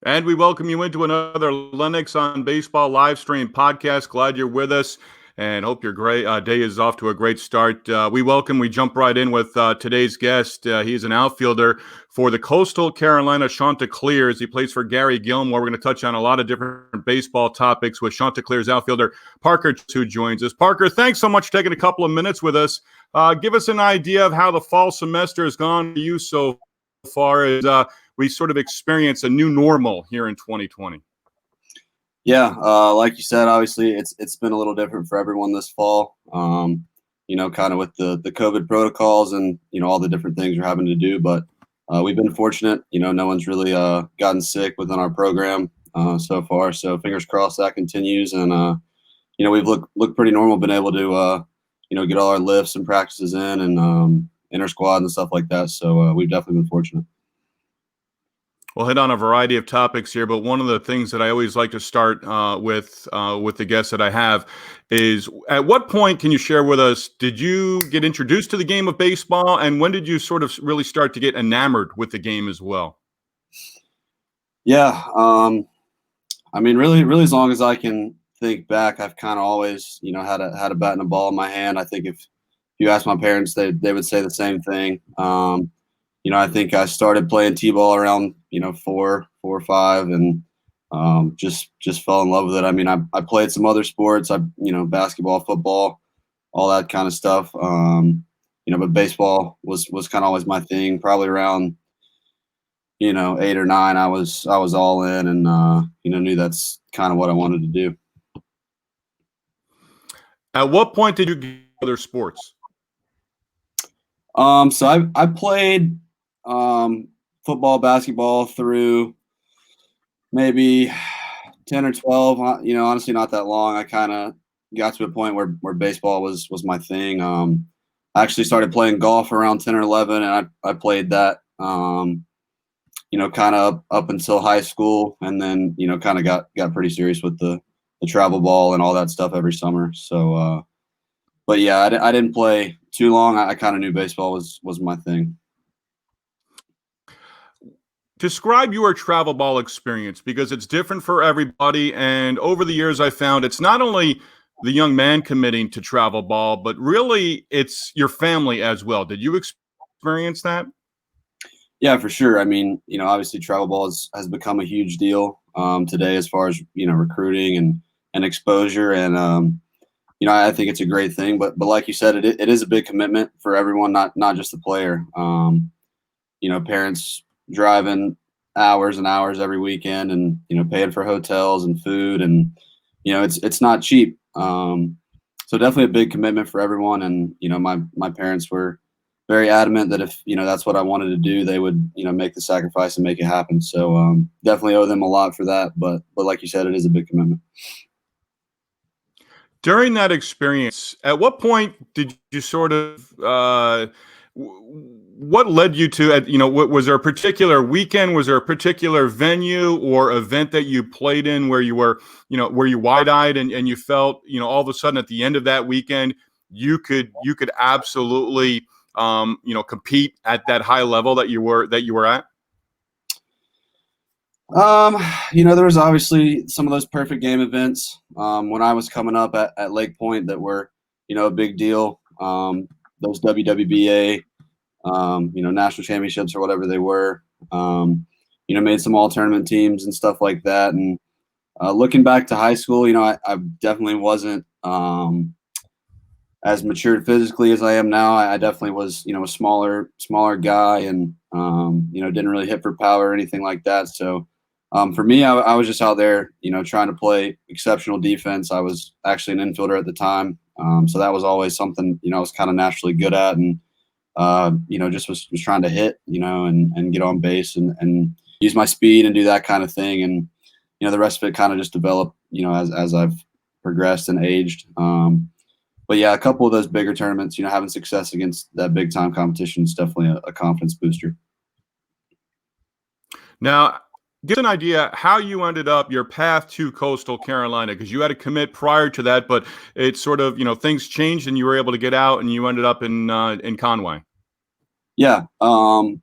And we welcome you into another Lennox on Baseball live stream podcast. Glad you're with us and hope your great day is off to a great start. We jump right in with today's guest. He's an outfielder for the Coastal Carolina Chanticleers. He plays for Gary Gilmore. We're going to touch on a lot of different baseball topics with Chanticleers outfielder Parker, who joins us. Parker, thanks so much for taking a couple of minutes with us. Give us an idea of how the fall semester has gone for you so far as we sort of experience a new normal here in 2020. Yeah, like you said, obviously it's been a little different for everyone this fall. Kind of with the COVID protocols and all the different things we're having to do. But we've been fortunate. No one's really gotten sick within our program so far. So fingers crossed that continues. And we've looked pretty normal, been able to get all our lifts and practices in and inter squad and stuff like that. So we've definitely been fortunate. We'll hit on a variety of topics here, but one of the things that I always like to start with the guests that I have is, at what point can you share with us, did you get introduced to the game of baseball, and when did you sort of really start to get enamored with the game as well? Yeah, really as long as I can think back, I've kind of always, had a bat and a ball in my hand. I think if you ask my parents, they would say the same thing. I think I started playing t-ball around, 4 or 5, and just fell in love with it. I mean, I played some other sports, basketball, football, all that kind of stuff. But baseball was kind of always my thing. Probably around, 8 or 9, I was all in, and knew that's kind of what I wanted to do. At what point did you get other sports? So I played football, basketball through maybe 10 or 12, honestly not that long. I kind of got to a point where baseball was my thing. I actually started playing golf around 10 or 11, and I played that, kind of up until high school, and then, kind of got pretty serious with the travel ball and all that stuff every summer. So, but yeah, I didn't play too long. I kind of knew baseball was my thing. Describe your travel ball experience, because it's different for everybody. And over the years, I found it's not only the young man committing to travel ball, but really it's your family as well. Did you experience that? Yeah, for sure. I mean, obviously travel ball has become a huge deal today as far as, recruiting and exposure. And, I think it's a great thing. But like you said, it is a big commitment for everyone, not just the player. Parents driving hours and hours every weekend, and paying for hotels and food, and it's not cheap. So definitely a big commitment for everyone. And my parents were very adamant that if that's what I wanted to do, they would make the sacrifice and make it happen. So definitely owe them a lot for that. But like you said, it is a big commitment. During that experience, at what point did you sort of what led you to, was there a particular weekend, was there a particular venue or event that you played in where you were, were you wide-eyed and you felt, all of a sudden at the end of that weekend, you could absolutely, compete at that high level that you were at? There was obviously some of those perfect game events when I was coming up at Lake Point that were, a big deal. Those WWBA, national championships or whatever they were, made some all tournament teams and stuff like that. And looking back to high school, I definitely wasn't as matured physically as I am now. I definitely was, a smaller guy, and didn't really hit for power or anything like that. So for me, I was just out there, trying to play exceptional defense. I was actually an infielder at the time. So that was always something, I was kind of naturally good at, and, just was trying to hit, and get on base and use my speed and do that kind of thing. And, the rest of it kind of just developed, as I've progressed and aged. But yeah, a couple of those bigger tournaments, having success against that big time competition is definitely a confidence booster. Now, give us an idea how you ended up your path to Coastal Carolina, because you had to commit prior to that, but it's sort of, things changed and you were able to get out and you ended up in Conway. Yeah. Kind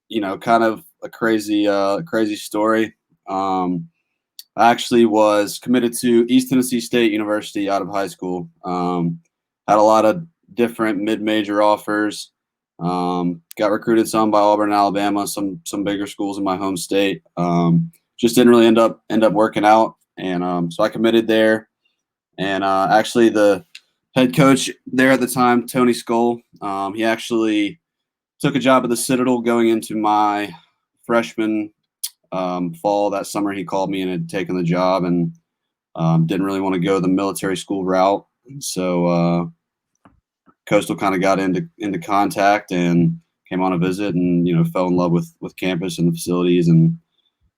of a crazy story. I actually was committed to East Tennessee State University out of high school. Had a lot of different mid-major offers. Got recruited some by Auburn and Alabama, some bigger schools in my home state. Just didn't really end up working out, and so I committed there. And actually, the head coach there at the time, Tony Skoll, he actually took a job at the Citadel going into my freshman fall. That summer, he called me and had taken the job, and didn't really want to go the military school route. So Coastal kind of got into contact and came on a visit, and fell in love with campus and the facilities, and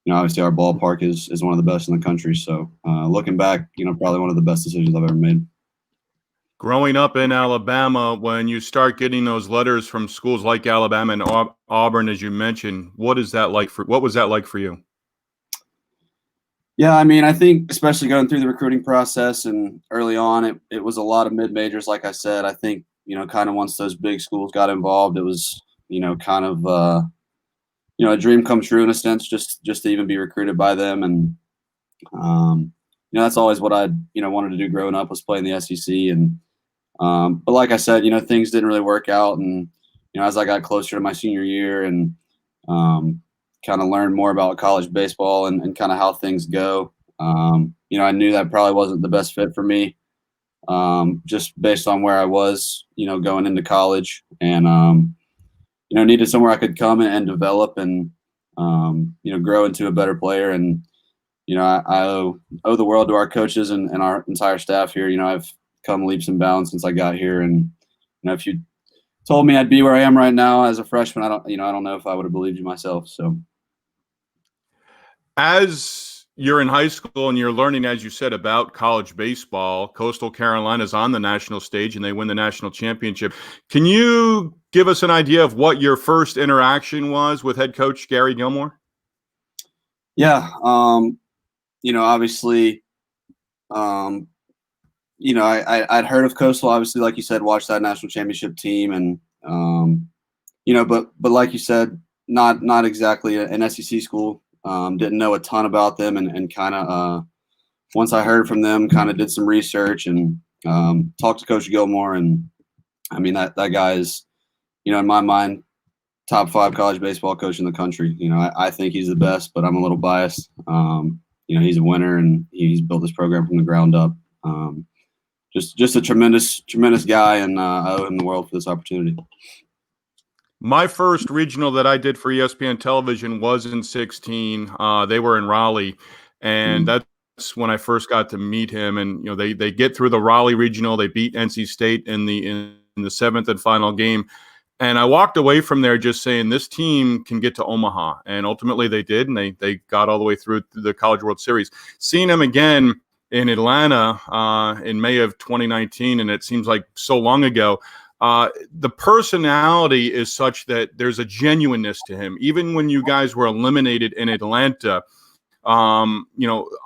obviously our ballpark is one of the best in the country. So looking back, probably one of the best decisions I've ever made. Growing up in Alabama, when you start getting those letters from schools like Alabama and Auburn, as you mentioned, what was that like for you? Yeah, I mean, I think especially going through the recruiting process and early on, it was a lot of mid majors. Like I said, I think kind of once those big schools got involved, it was kind of a dream come true in a sense, just to even be recruited by them. And that's always what I wanted to do growing up, was play in the SEC. And but like I said, things didn't really work out. And as I got closer to my senior year and kind of learned more about college baseball and kind of how things go, I knew that probably wasn't the best fit for me, just based on where I was, going into college, and needed somewhere I could come and develop and grow into a better player. And I owe the world to our coaches and our entire staff here. I've come leaps and bounds since I got here, and if you told me I'd be where I am right now as a freshman, I don't know if I would have believed you myself. So as you're in high school and you're learning, as you said, about college baseball, Coastal Carolina is on the national stage and they win the national championship. Can you give us an idea of what your first interaction was with head coach Gary Gilmore? Yeah, obviously, I'd heard of Coastal, obviously, like you said, watched that national championship team, and but like you said, not exactly an SEC school. Didn't know a ton about them, and kind of once I heard from them, kind of did some research and talked to Coach Gilmore, and I mean that guy is, in my mind, top 5 college baseball coach in the country. I think he's the best, but I'm a little biased. He's a winner, and he's built this program from the ground up. Just a tremendous guy, and I owe him the world for this opportunity. My first regional that I did for ESPN television was in 16. They were in Raleigh, and that's when I first got to meet him. And they get through the Raleigh regional. They beat NC State in the 7th and final game. And I walked away from there just saying this team can get to Omaha. And ultimately they did, and they got all the way through the College World Series. Seeing him again in Atlanta in May of 2019, and it seems like so long ago, the personality is such that there's a genuineness to him. Even when you guys were eliminated in Atlanta,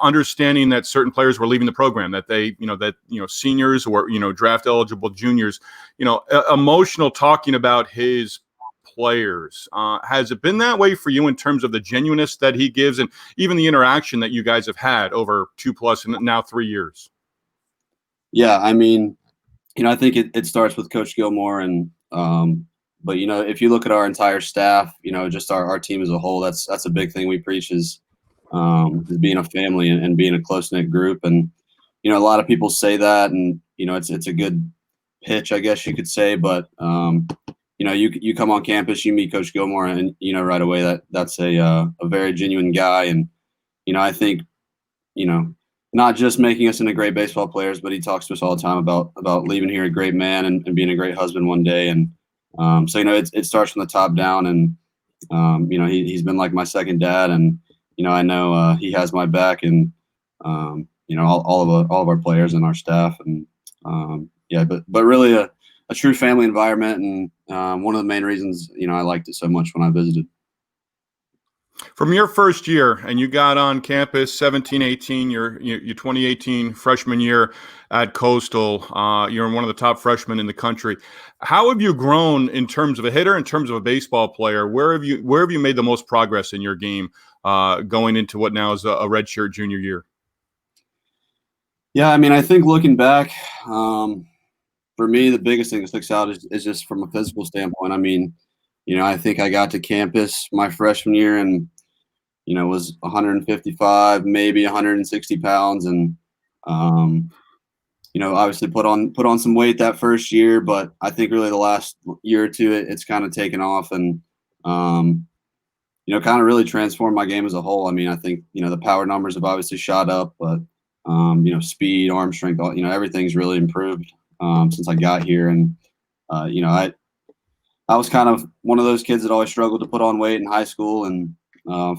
understanding that certain players were leaving the program, that they, seniors or, draft eligible juniors, emotional talking about his players. Has it been that way for you in terms of the genuineness that he gives and even the interaction that you guys have had over 2+ and now 3 years? Yeah, I mean, I think it starts with Coach Gilmore, and but if you look at our entire staff, just our team as a whole, that's a big thing we preach is being a family and being a close-knit group. And a lot of people say that, and it's a good pitch, I guess you could say, but you come on campus, you meet Coach Gilmore, and right away that's a very genuine guy. And I think not just making us into great baseball players, but he talks to us all the time about leaving here a great man and being a great husband one day. And so it starts from the top down, and he's been like my second dad, and I know he has my back, and all of our players and our staff, and but really a true family environment, and one of the main reasons I liked it so much when I visited. From your first year, and you got on campus 17-18, your 2018 freshman year at Coastal, you're one of the top freshmen in the country. How have you grown in terms of a hitter, in terms of a baseball player? Where have you made the most progress in your game going into what now is a redshirt junior year? Yeah, I mean, I think looking back, for me, the biggest thing that sticks out is just from a physical standpoint. I mean, I think I got to campus my freshman year and, was 155, maybe 160 pounds. And, obviously put on some weight that first year, but I think really the last year or two, it's kind of taken off and, kind of really transformed my game as a whole. I mean, I think, the power numbers have obviously shot up, but, speed, arm strength, everything's really improved since I got here. And, I was kind of one of those kids that always struggled to put on weight in high school, and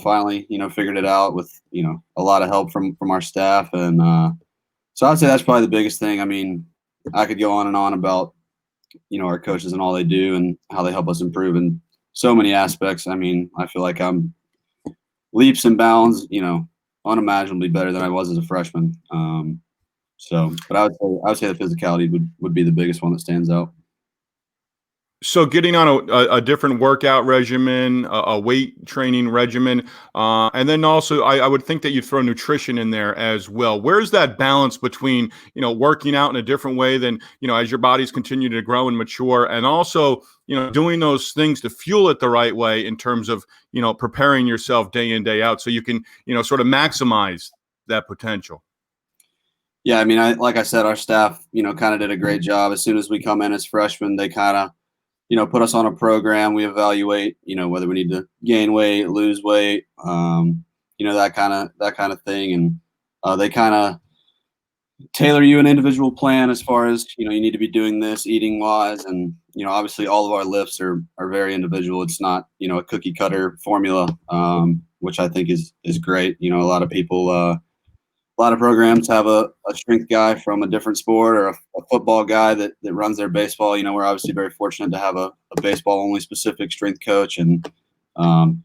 finally, figured it out with, a lot of help from our staff. And so I'd say that's probably the biggest thing. I mean, I could go on and on about, our coaches and all they do and how they help us improve in so many aspects. I mean, I feel like I'm leaps and bounds, unimaginably better than I was as a freshman. But I would say the physicality would be the biggest one that stands out. So getting on a different workout regimen, a weight training regimen, and then also I would think that you'd throw nutrition in there as well. Where's that balance between, working out in a different way than, as your bodies continue to grow and mature, and also, doing those things to fuel it the right way in terms of, preparing yourself day in, day out so you can, sort of maximize that potential? Yeah, I mean, like I said, our staff, kind of did a great job. As soon as we come in as freshmen, they kind of, put us on a program. We evaluate, whether we need to gain weight, lose weight, that kind of thing. And they kind of tailor you an individual plan as far as, you need to be doing this eating wise. And, obviously all of our lifts are very individual. It's not, a cookie cutter formula, which I think is great. A lot of people, a lot of programs have a strength guy from a different sport, or a football guy that runs their baseball. We're obviously very fortunate to have a baseball only specific strength coach, and him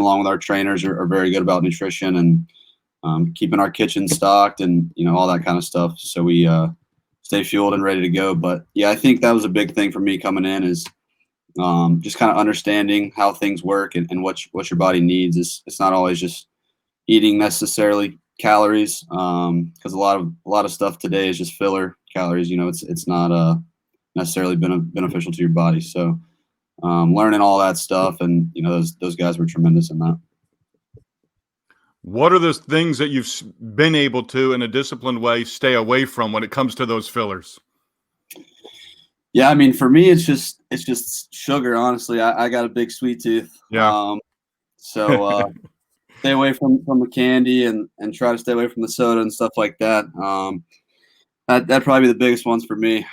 along with our trainers are very good about nutrition and keeping our kitchen stocked and all that kind of stuff. So we stay fueled and ready to go. But yeah, I think that was a big thing for me coming in is just kind of understanding how things work and what your body needs. It's not always just eating necessarily calories, because a lot of stuff today is just filler calories. It's not necessarily beneficial to your body. So learning all that stuff, and those guys were tremendous in that. What are the things that you've been able to, in a disciplined way, stay away from when it comes to those fillers? Yeah, I mean, for me, it's just sugar. Honestly, I got a big sweet tooth. Yeah. So stay away from the candy and try to stay away from the soda and stuff like that. That'd probably be the biggest ones for me.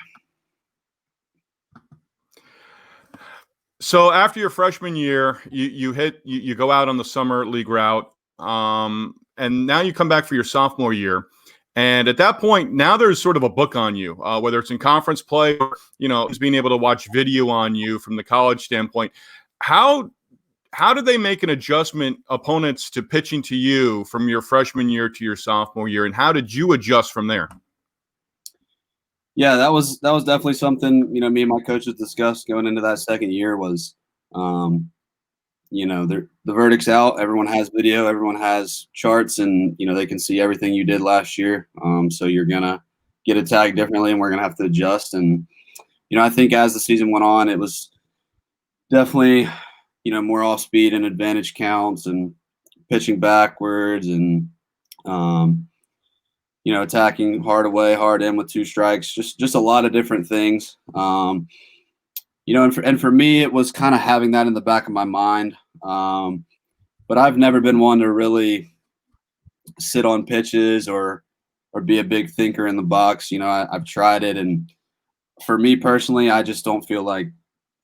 So after your freshman year, you go out on the summer league route, and now you come back for your sophomore year. And at that point, now there's sort of a book on you, whether it's in conference play or, just being able to watch video on you from the college standpoint. How did they make an adjustment, opponents, to pitching to you from your freshman year to your sophomore year, and how did you adjust from there? Yeah, that was definitely something, me and my coaches discussed going into that second year was, the verdict's out. Everyone has video, everyone has charts, and they can see everything you did last year. So you're gonna get a tag differently, and we're gonna have to adjust. And I think as the season went on, it was definitely more off speed and advantage counts and pitching backwards and attacking hard away, hard in with two strikes, just a lot of different things. And for me, it was kind of having that in the back of my mind. But I've never been one to really sit on pitches or be a big thinker in the box. I've tried it, and for me personally, I just don't feel like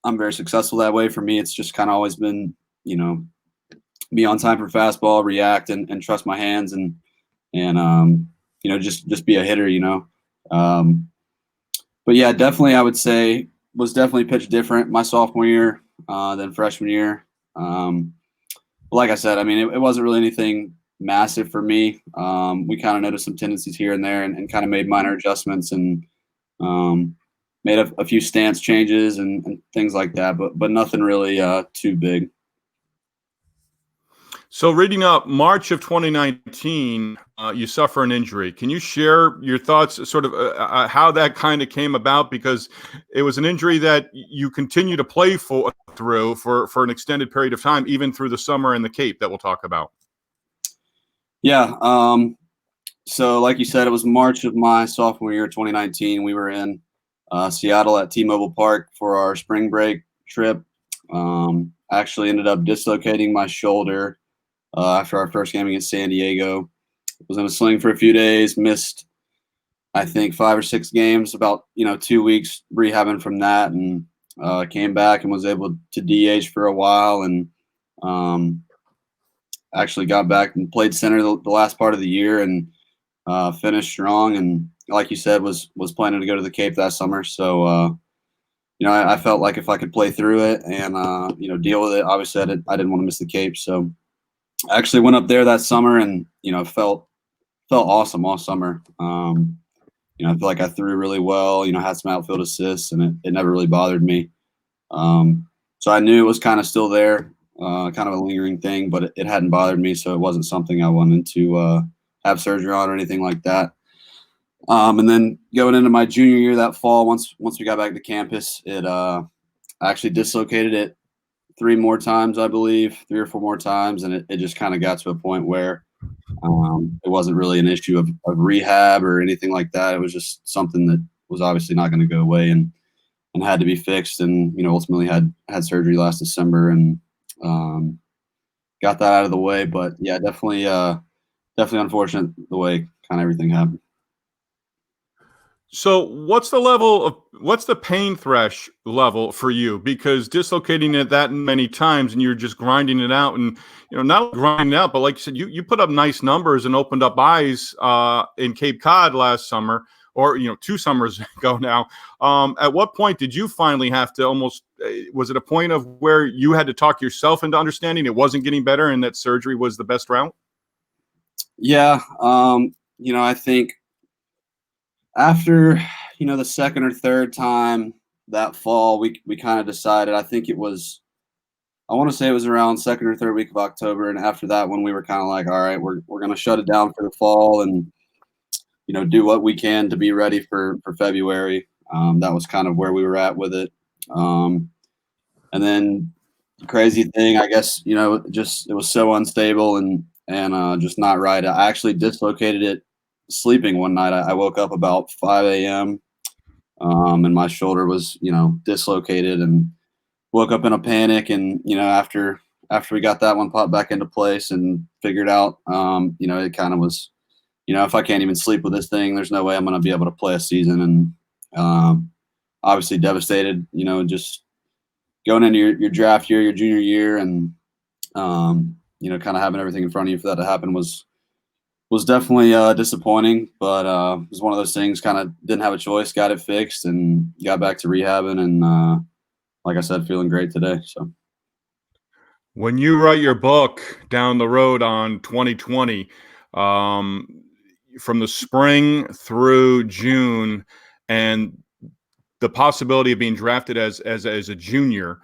I'm very successful that way. For me, it's just kind of always been, be on time for fastball, react, and trust my hands, and just be a hitter. But yeah, definitely, I would say was definitely pitched different my sophomore year than freshman year. But like I said, I mean, it wasn't really anything massive for me. We kind of noticed some tendencies here and there, and kind of made minor adjustments and made a few stance changes and things like that, but nothing really too big. So, reading up March of 2019, you suffer an injury. Can you share your thoughts, sort of how that kind of came about? Because it was an injury that you continue to play through for an extended period of time, even through the summer and the Cape that we'll talk about. Yeah. So, like you said, it was March of my sophomore year, 2019. We were in Seattle at T-Mobile Park for our spring break trip. Actually ended up dislocating my shoulder after our first game against San Diego. Was in a sling for a few days, missed I think 5 or 6 games, about 2 weeks rehabbing from that, and came back and was able to DH for a while, and um, actually got back and played center the last part of the year, and finished strong. And like you said, was planning to go to the Cape that summer. So I felt like if I could play through it and deal with it, obviously I didn't want to miss the Cape. So I actually went up there that summer and felt awesome all summer. I feel like I threw really well. Had some outfield assists, and it never really bothered me. So I knew it was kind of still there, kind of a lingering thing, but it hadn't bothered me, so it wasn't something I wanted to have surgery on or anything like that. And then going into my junior year that fall, once we got back to campus, I actually dislocated it 3 or 4 more times, and it just kind of got to a point where it wasn't really an issue of rehab or anything like that. It was just something that was obviously not going to go away and had to be fixed. And ultimately had surgery last December and got that out of the way. But yeah, definitely unfortunate the way kind of everything happened. So, what's the pain thresh level for you? Because dislocating it that many times and you're just grinding it out, and not grinding it out, but like you said, you put up nice numbers and opened up eyes in Cape Cod last summer, or 2 summers ago now. At what point did you finally have to was it a point of where you had to talk yourself into understanding it wasn't getting better and that surgery was the best route? Yeah, I think after the second or third time that fall, we kind of decided. I want to say it was around second or third week of October, and after that when we were kind of like, all right, we're going to shut it down for the fall and do what we can to be ready for February. That was kind of where we were at with it. And then the crazy thing, I guess, just it was so unstable and just not right. I actually dislocated it sleeping one night. I woke up about 5 a.m. And my shoulder was, dislocated, and woke up in a panic. And after we got that one popped back into place and figured out, it kind of was, if I can't even sleep with this thing, there's no way I'm going to be able to play a season. And obviously devastated, just going into your draft year, your junior year, and kind of having everything in front of you for that to happen was definitely disappointing. But it was one of those things. Kind of didn't have a choice. Got it fixed and got back to rehabbing, and like I said, feeling great today. So When you write your book down the road on 2020, from the spring through June, and the possibility of being drafted as a junior,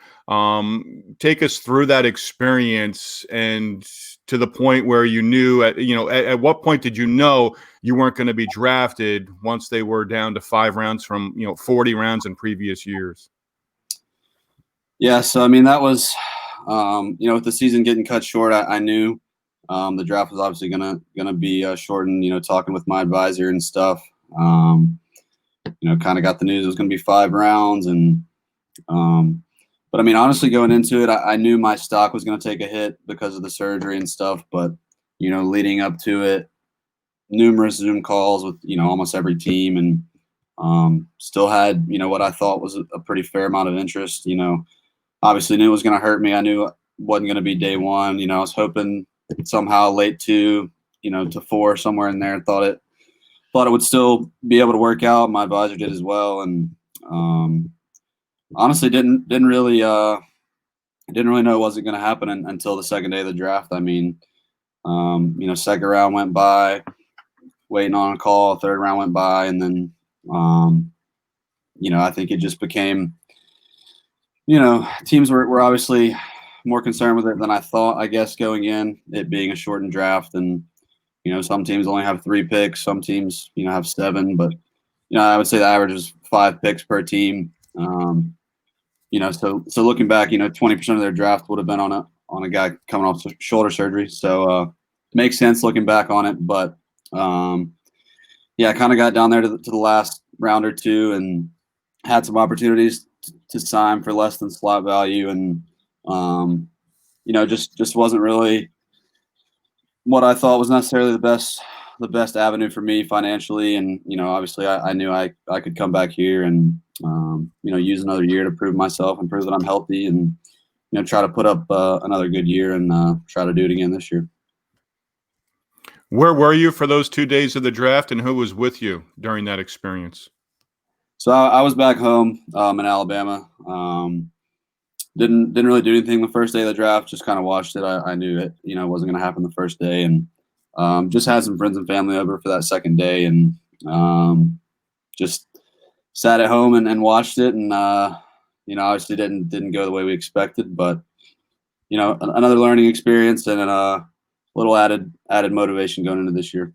take us through that experience and to the point where you knew at what point did you know you weren't going to be drafted once they were down to 5 rounds from 40 rounds in previous years? Yeah, so I mean that was with the season getting cut short, I knew the draft was obviously gonna be shortened. Talking with my advisor and stuff, kind of got the news it was gonna be 5 rounds, and but I mean honestly going into it, I knew my stock was gonna take a hit because of the surgery and stuff. But leading up to it, numerous Zoom calls with almost every team, and still had what I thought was a pretty fair amount of interest. Obviously knew it was going to hurt me. I knew it wasn't going to be day one. I was hoping somehow late 2, to 4, somewhere in there. Thought it would still be able to work out. My advisor did as well, and honestly didn't really know it wasn't going to happen until the second day of the draft. I mean, second round went by, waiting on a call. Third round went by, and then I think it just became. Teams were obviously more concerned with it than I thought, I guess, going in, it being a shortened draft. And, some teams only have 3 picks, some teams, have 7, but, I would say the average is 5 picks per team. So looking back, 20% of their draft would have been on a guy coming off shoulder surgery. So makes sense looking back on it. But I kind of got down there to the last round or two and had some opportunities to sign for less than slot value, and just wasn't really what I thought was necessarily the best avenue for me financially. And obviously I knew I could come back here and use another year to prove myself and prove that I'm healthy, and try to put up another good year and try to do it again this year. Where were you for those 2 days of the draft, and who was with you during that experience? So I was back home in Alabama. Didn't really do anything the first day of the draft. Just kind of watched it. I knew it wasn't going to happen the first day, and just had some friends and family over for that second day, and just sat at home and watched it. And obviously didn't go the way we expected, but another learning experience and a little added motivation going into this year.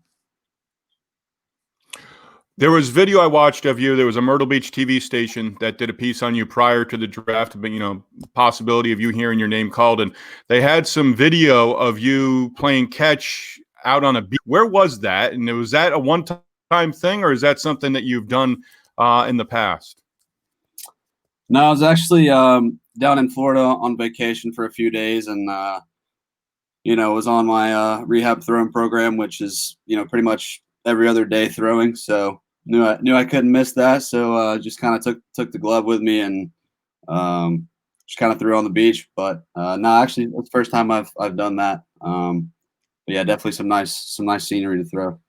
There was video I watched of you. There was a Myrtle Beach TV station that did a piece on you prior to the draft, but possibility of you hearing your name called, and they had some video of you playing catch out on a beach. Where was that? And was that a one-time thing, or is that something that you've done in the past? No, I was actually down in Florida on vacation for a few days, and was on my rehab throwing program, which is pretty much every other day throwing. So knew I couldn't miss that. So just kind of took the glove with me and just kind of threw on the beach. But no, actually, it's the first time I've done that. But yeah, definitely some nice scenery to throw.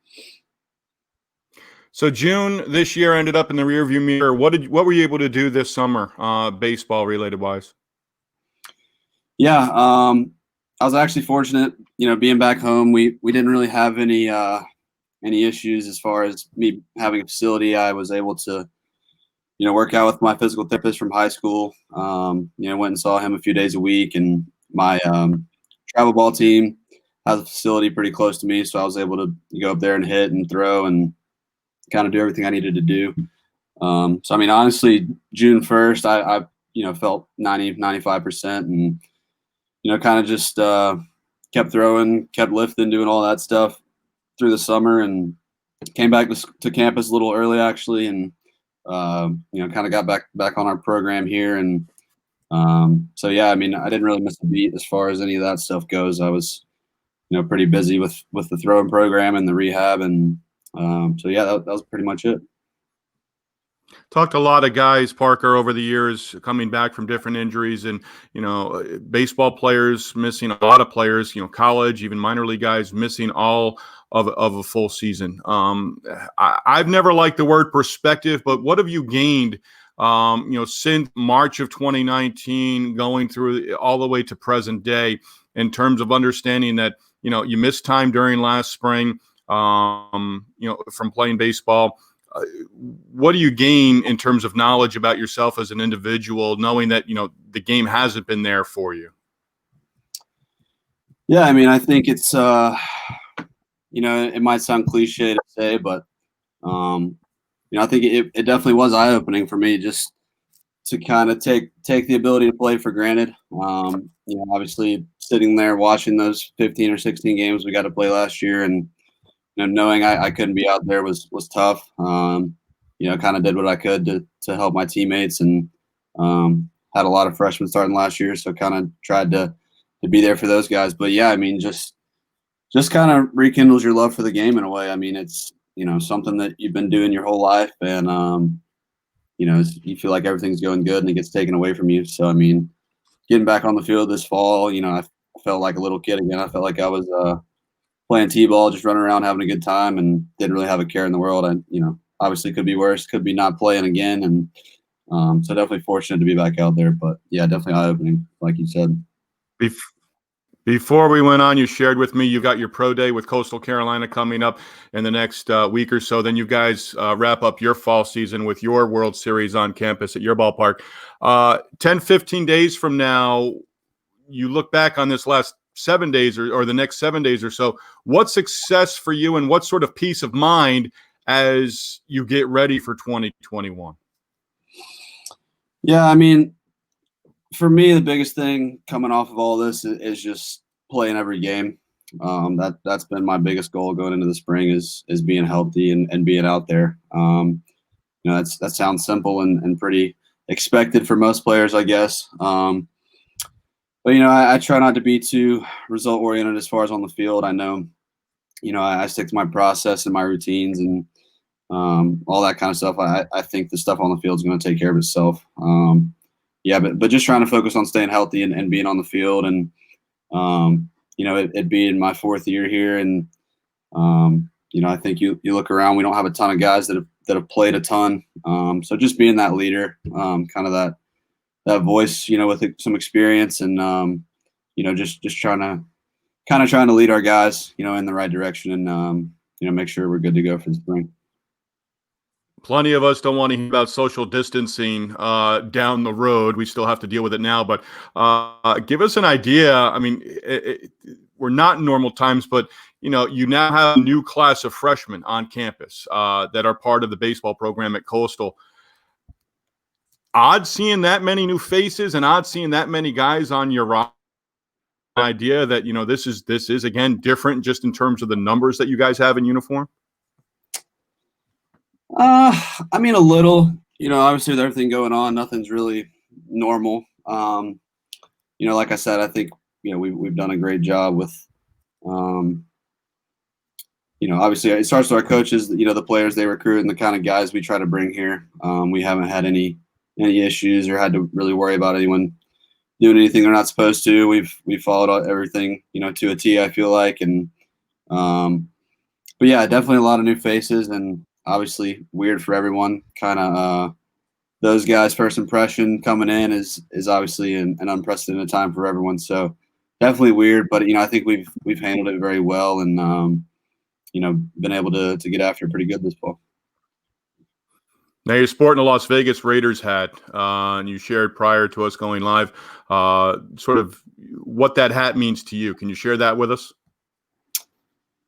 So June this year ended up in the rearview mirror. What were you able to do this summer, baseball related wise? Yeah, I was actually fortunate, being back home. We didn't really have any issues as far as me having a facility. I was able to, work out with my physical therapist from high school. Went and saw him a few days a week, and my travel ball team has a facility pretty close to me, so I was able to go up there and hit and throw and kind of do everything I needed to do. So I mean, honestly, June 1st, I felt 90-95%, and kind of just kept throwing, kept lifting, doing all that stuff through the summer, and came back to campus a little early actually, and kind of got back on our program here. And so yeah, I mean, I didn't really miss a beat as far as any of that stuff goes. I was pretty busy with the throwing program and the rehab, and so yeah, that was pretty much it. Talked to a lot of guys, Parker, over the years coming back from different injuries, and baseball players missing, a lot of players, college, even minor league guys missing all of a full season. I've never liked the word perspective, but what have you gained since March of 2019 going through all the way to present day in terms of understanding that you missed time during last spring from playing baseball? What do you gain in terms of knowledge about yourself as an individual, knowing that the game hasn't been there for you? Yeah, I mean, I think it's it might sound cliche to say, but I think it definitely was eye-opening for me, just to kind of take the ability to play for granted. Obviously sitting there watching those 15 or 16 games we got to play last year, and knowing I couldn't be out there was tough. Kind of did what I could to help my teammates, and had a lot of freshmen starting last year, so kind of tried to be there for those guys. But yeah, I mean, just kind of rekindles your love for the game in a way. I mean, it's something that you've been doing your whole life, and you feel like everything's going good, and it gets taken away from you. So I mean, getting back on the field this fall, I felt like a little kid again. I felt like I was playing t-ball, just running around having a good time, and didn't really have a care in the world. And obviously could be worse, could be not playing again, and so definitely fortunate to be back out there. But yeah, definitely eye-opening, like you said. Before we went on, you shared with me you've got your pro day with Coastal Carolina coming up in the next week or so. Then you guys wrap up your fall season with your World Series on campus at your ballpark. 10, 15 days from now, you look back on this last 7 days or the next 7 days or so, what's success for you and what sort of peace of mind as you get ready for 2021? Yeah, I mean, for me, the biggest thing coming off of all this is just playing every game. That's been my biggest goal going into the spring is being healthy and being out there. That sounds simple and pretty expected for most players, I guess. But I try not to be too result oriented as far as on the field. I know, I stick to my process and my routines and all that kind of stuff. I think the stuff on the field is going to take care of itself. Yeah, but just trying to focus on staying healthy and being on the field, and it being my 4th year here, and I think you look around, we don't have a ton of guys that have played a ton. So just being that leader, kind of that voice, with some experience, and just trying to lead our guys, in the right direction, and make sure we're good to go for the spring. Plenty of us don't want to hear about social distancing down the road. We still have to deal with it now, but give us an idea. I mean, we're not in normal times, but you now have a new class of freshmen on campus that are part of the baseball program at Coastal. Odd seeing that many new faces and odd seeing that many guys on your roster. Idea that this is again different just in terms of the numbers that you guys have in uniform. I mean, a little, obviously with everything going on, nothing's really normal. Like I said, I think, we've done a great job with, obviously it starts with our coaches, the players they recruit and the kind of guys we try to bring here. We haven't had any issues or had to really worry about anyone doing anything they're not supposed to. We've followed everything, to a T, I feel like. And, but yeah, definitely a lot of new faces, and obviously weird for everyone. Kind of those guys' first impression coming in is obviously an unprecedented time for everyone. So definitely weird, but I think we've handled it very well, and been able to get after it pretty good this fall. Now you're sporting a Las Vegas Raiders hat, and you shared prior to us going live sort of what that hat means to you. Can you share that with us?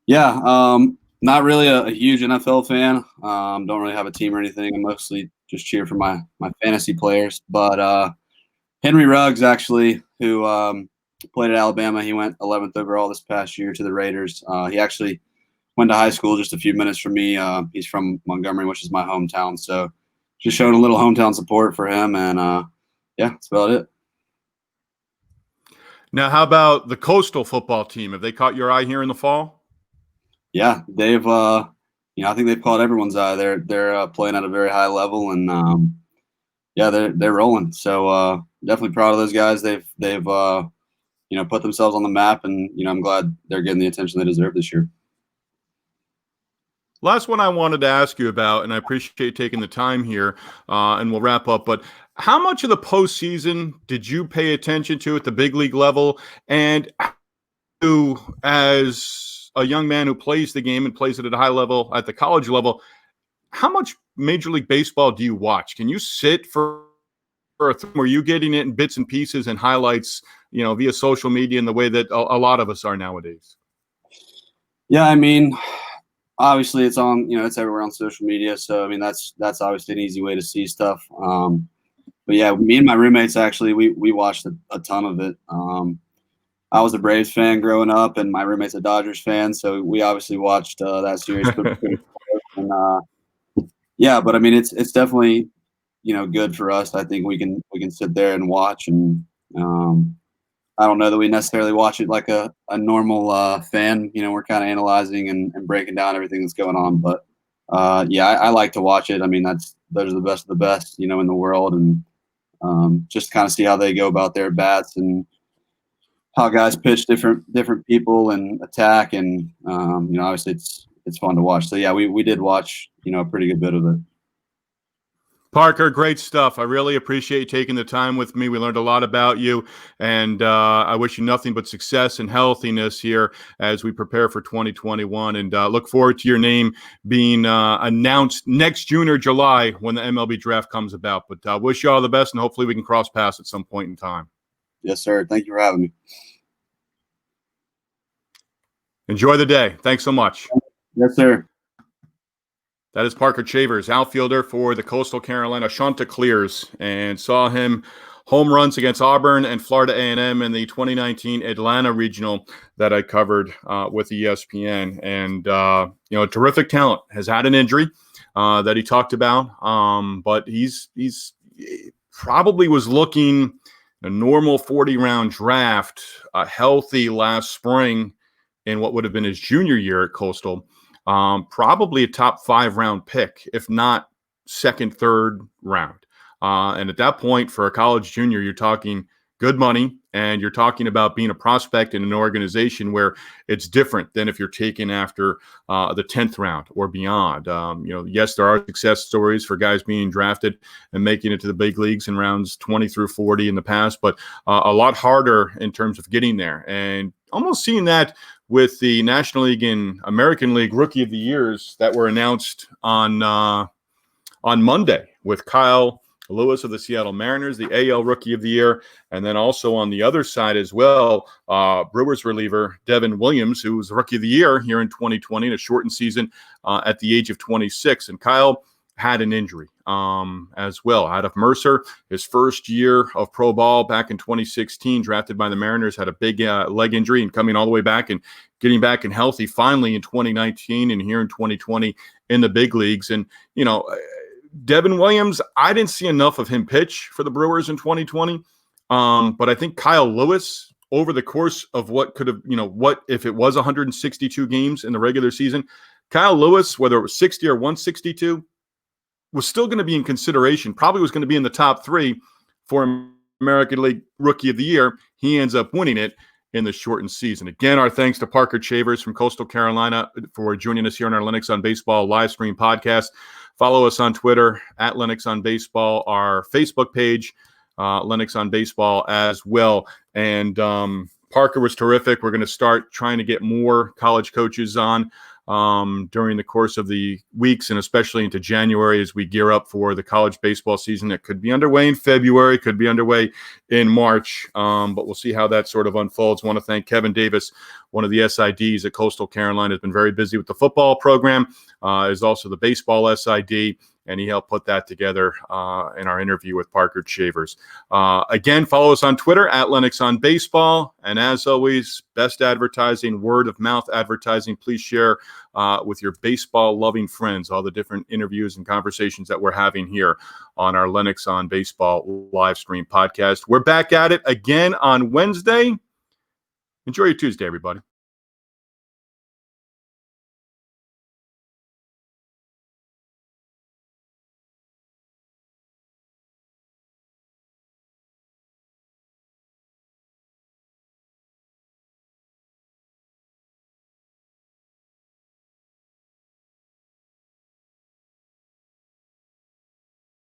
Yeah, not really a huge NFL fan. Don't really have a team or anything. I mostly just cheer for my fantasy players. But Henry Ruggs, actually, who played at Alabama, he went 11th overall this past year to the Raiders. He actually went to high school just a few minutes from me. He's from Montgomery, which is my hometown. So just showing a little hometown support for him. And yeah, that's about it. Now, how about the Coastal football team? Have they caught your eye here in the fall? Yeah, they've I think they've caught everyone's eye. They're playing at a very high level, and yeah, they're rolling. So definitely proud of those guys. They've put themselves on the map, and I'm glad they're getting the attention they deserve this year. Last one I wanted to ask you about, and I appreciate you taking the time here, and we'll wrap up. But how much of the postseason did you pay attention to at the big league level, and as a young man who plays the game and plays it at a high level at the college level, how much Major League Baseball do you watch? Can you sit for a thing where you getting it in bits and pieces and highlights, via social media in the way that a lot of us are nowadays? Yeah, I mean, obviously it's on, it's everywhere on social media. So, I mean, that's obviously an easy way to see stuff. But yeah, me and my roommates, actually, we watched a ton of it. I was a Braves fan growing up, and my roommate's a Dodgers fan, so we obviously watched that series pretty close. And yeah, but I mean, it's definitely good for us. I think we can sit there and watch, and I don't know that we necessarily watch it like a normal fan. We're kind of analyzing and breaking down everything that's going on. But yeah, I like to watch it. I mean, those are the best of the best, in the world, and just kind of see how they go about their bats and how guys pitch different people and attack, and obviously it's fun to watch. So yeah, we did watch a pretty good bit of it. Parker, great stuff. I really appreciate you taking the time with me. We learned a lot about you, and I wish you nothing but success and healthiness here as we prepare for 2021, and look forward to your name being announced next June or July when the MLB draft comes about. But wish you all the best, and hopefully we can cross paths at some point in time. Yes, sir. Thank you for having me. Enjoy the day. Thanks so much. Yes, sir. That is Parker Chavers, outfielder for the Coastal Carolina Chanticleers, and saw him home runs against Auburn and Florida A&M in the 2019 Atlanta Regional that I covered with ESPN. And, terrific talent. Has had an injury that he talked about, but he's probably was looking a normal 40-round draft, healthy last spring in what would have been his junior year at Coastal. Probably a top 5-round pick, if not second, third round. And at that point, for a college junior, you're talking good money, and you're talking about being a prospect in an organization where it's different than if you're taken after the 10th round or beyond. Yes, there are success stories for guys being drafted and making it to the big leagues in rounds 20 through 40 in the past, but a lot harder in terms of getting there. And almost seeing that with the National League and American League Rookie of the Years that were announced on Monday, with Kyle Lewis of the Seattle Mariners, the AL Rookie of the Year, and then also on the other side as well, Brewers reliever Devin Williams, who was Rookie of the Year here in 2020 in a shortened season at the age of 26. And Kyle had an injury as well. Out of Mercer, his first year of pro ball back in 2016, drafted by the Mariners, had a big leg injury, and coming all the way back and getting back and healthy finally in 2019 and here in 2020 in the big leagues. And, Devin Williams, I didn't see enough of him pitch for the Brewers in 2020. But I think Kyle Lewis, over the course of what could have, what if it was 162 games in the regular season, Kyle Lewis, whether it was 60 or 162, was still going to be in consideration, probably was going to be in the top 3 for American League Rookie of the Year. He ends up winning it in the shortened season. Again, our thanks to Parker Chavers from Coastal Carolina for joining us here on our Linux on Baseball live stream podcast. Follow us on Twitter at Linux on Baseball, our Facebook page, Linux on Baseball as well. And Parker was terrific. We're going to start trying to get more college coaches on during the course of the weeks, and especially into January as we gear up for the college baseball season that could be underway in February, could be underway in March, but we'll see how that sort of unfolds. I want to thank Kevin Davis, one of the SIDs at Coastal Carolina, has been very busy with the football program, is also the baseball SID, and he helped put that together in our interview with Parker Chavers. Again, follow us on Twitter at Linux on Baseball. And as always, best advertising, word of mouth advertising. Please share with your baseball-loving friends all the different interviews and conversations that we're having here on our Linux on Baseball live stream podcast. We're back at it again on Wednesday. Enjoy your Tuesday, everybody.